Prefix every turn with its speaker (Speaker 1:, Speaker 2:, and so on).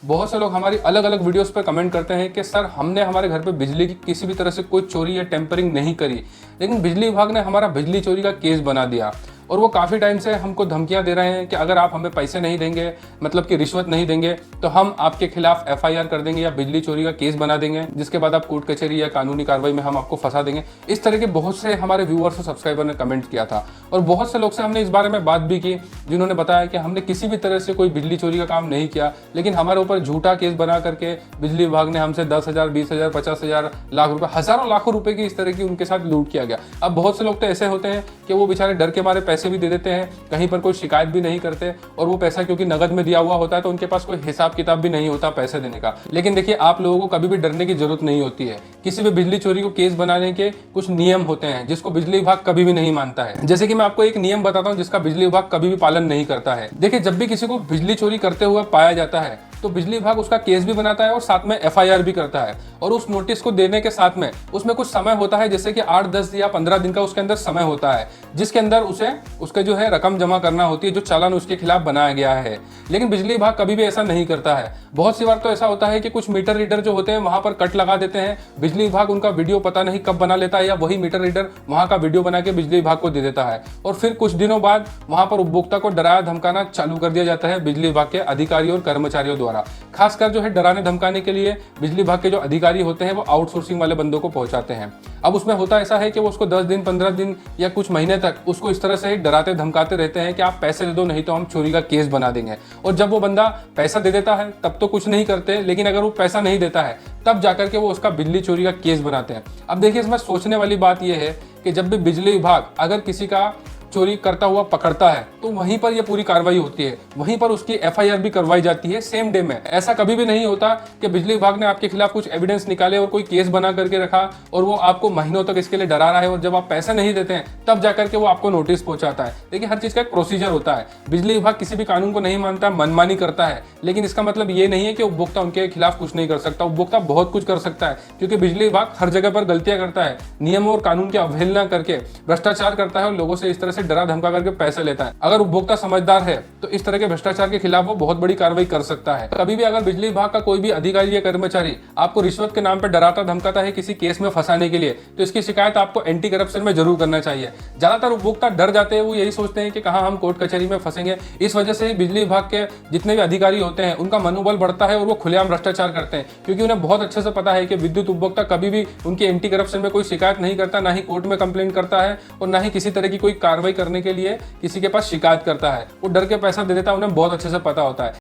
Speaker 1: बहुत से लोग हमारी अलग अलग वीडियोस पर कमेंट करते हैं कि सर हमने हमारे घर पे बिजली की किसी भी तरह से कोई चोरी या टेम्परिंग नहीं करी, लेकिन बिजली विभाग ने हमारा बिजली चोरी का केस बना दिया और वो काफ़ी टाइम से हमको धमकियां दे रहे हैं कि अगर आप हमें पैसे नहीं देंगे, मतलब कि रिश्वत नहीं देंगे, तो हम आपके खिलाफ एफआईआर कर देंगे या बिजली चोरी का केस बना देंगे, जिसके बाद आप कोर्ट कचहरी या कानूनी कार्रवाई में हम आपको फंसा देंगे। इस तरह के बहुत से हमारे व्यूअर्स और सब्सक्राइबर ने कमेंट किया था और बहुत से लोग से हमने इस बारे में बात भी की, जिन्होंने बताया कि हमने किसी भी तरह से कोई बिजली चोरी का काम नहीं किया, लेकिन हमारे ऊपर झूठा केस बना करके बिजली विभाग ने हमसे 10,000, 20,000, 50,000, लाख रुपए, हजारों लाखों रुपए की इस तरह की उनके साथ लूट किया गया। अब बहुत से लोग तो ऐसे होते हैं कि वो बेचारे डर के मारे पैसे भी दे देते हैं, कहीं पर कोई शिकायत भी नहीं करते, और वो पैसा क्योंकि नगद में दिया हुआ होता है तो उनके पास कोई हिसाब किताब भी नहीं होता पैसे देने का। लेकिन देखिए, आप लोगों को कभी भी डरने की जरूरत नहीं होती है। किसी भी बिजली चोरी को केस बनाने के कुछ नियम होते हैं जिसको बिजली विभाग कभी भी नहीं मानता है। जैसे कि मैं आपको एक नियम बताता हूं जिसका बिजली विभाग कभी भी पालन नहीं करता है। देखिए, जब भी किसी को बिजली चोरी करते हुए पाया जाता है तो बिजली विभाग उसका केस भी बनाता है और साथ में एफआईआर भी करता है, और उस नोटिस को देने के साथ में उसमें कुछ समय होता है, जैसे कि 8, 10 या 15 दिन का उसके अंदर समय होता है, जिसके अंदर उसे उसके जो है रकम जमा करना होती है, जो चालान उसके खिलाफ बनाया गया है। लेकिन बिजली विभाग कभी भी ऐसा नहीं करता है। बहुत सी बार तो ऐसा होता है कि कुछ मीटर रीडर जो होते हैं वहां पर कट लगा देते हैं, बिजली विभाग उनका वीडियो पता नहीं कब बना लेता है, या वही मीटर रीडर वहां का वीडियो बना के बिजली विभाग को दे देता है, और फिर कुछ दिनों बाद वहां पर उपभोक्ता को डराया धमकाना चालू कर दिया जाता है बिजली विभाग के अधिकारियों और कर्मचारियों द्वारा। खासकर जो है डराने धमकाने के लिए बिजली विभाग के जो अधिकारी होते हैं वो आउटसोर्सिंग वाले बंदों को पहुंचाते हैं। अब उसमें होता ऐसा है कि वो उसको 10 दिन, 15 दिन या कुछ महीने तक उसको इस तरह से डराते धमकाते रहते हैं कि आप पैसे दे दो, नहीं तो हम चोरी का केस बना देंगे। और जब वो बंदा पैसा दे देता है तब तो कुछ नहीं करते, लेकिन अगर वो पैसा नहीं देता है तब जाकर के वो उसका बिजली चोरी का केस बनाते हैं। अब देखिए, इसमें सोचने वाली बात यह है कि जब भी बिजली विभाग अगर किसी का चोरी करता हुआ पकड़ता है तो वहीं पर यह पूरी कार्रवाई होती है, वहीं पर उसकी एफआईआर भी करवाई जाती है सेम डे में। ऐसा कभी भी नहीं होता कि बिजली विभाग ने आपके खिलाफ कुछ एविडेंस निकाले और कोई केस बना करके रखा और वो आपको महीनों तक इसके लिए डरा रहा है, और जब आप पैसे नहीं देते हैं तब जाकर के वो आपको नोटिस पहुंचाता है। देखिए, हर चीज का एक प्रोसीजर होता है। बिजली विभाग किसी भी कानून को नहीं मानता, मनमानी करता है, लेकिन इसका मतलब ये नहीं है कि उपभोक्ता उनके खिलाफ कुछ नहीं कर सकता। उपभोक्ता बहुत कुछ कर सकता है, क्योंकि बिजली विभाग हर जगह पर गलतियां करता है, नियमों और कानून की अवहेलना करके भ्रष्टाचार करता है और लोगों से इस तरह से डरा धमका करके पैसे लेता है। अगर उपभोक्ता समझदार है तो इस तरह के भ्रष्टाचार के खिलाफ वो बहुत बड़ी कार्रवाई कर सकता है। कभी भी अगर बिजली विभाग का कोई भी अधिकारी या कर्मचारी आपको रिश्वत के नाम पर डराता धमकाता है किसी केस में फंसाने के लिए, तो इसकी शिकायत आपको एंटी करप्शन में जरूर करना चाहिए। ज्यादातर उपभोक्ता डर जाते हैं, वो यही सोचते हैं कि कहां हम कोर्ट कचहरी में फंसेंगे। इस वजह से बिजली विभाग के जितने भी अधिकारी होते हैं उनका मनोबल बढ़ता है और वो खुलेआम भ्रष्टाचार करते हैं, क्योंकि उन्हें बहुत अच्छे से पता है कि विद्युत उपभोक्ता कभी भी उनकी एंटी करप्शन में कोई शिकायत नहीं करता, ना ही कोर्ट में कंप्लेंट करता है और ना ही किसी तरह की कोई कार्रवाई करने के लिए किसी के पास शिकायत करता है। वो डर के पैसा दे देता है, उन्हें बहुत अच्छे से पता होता है।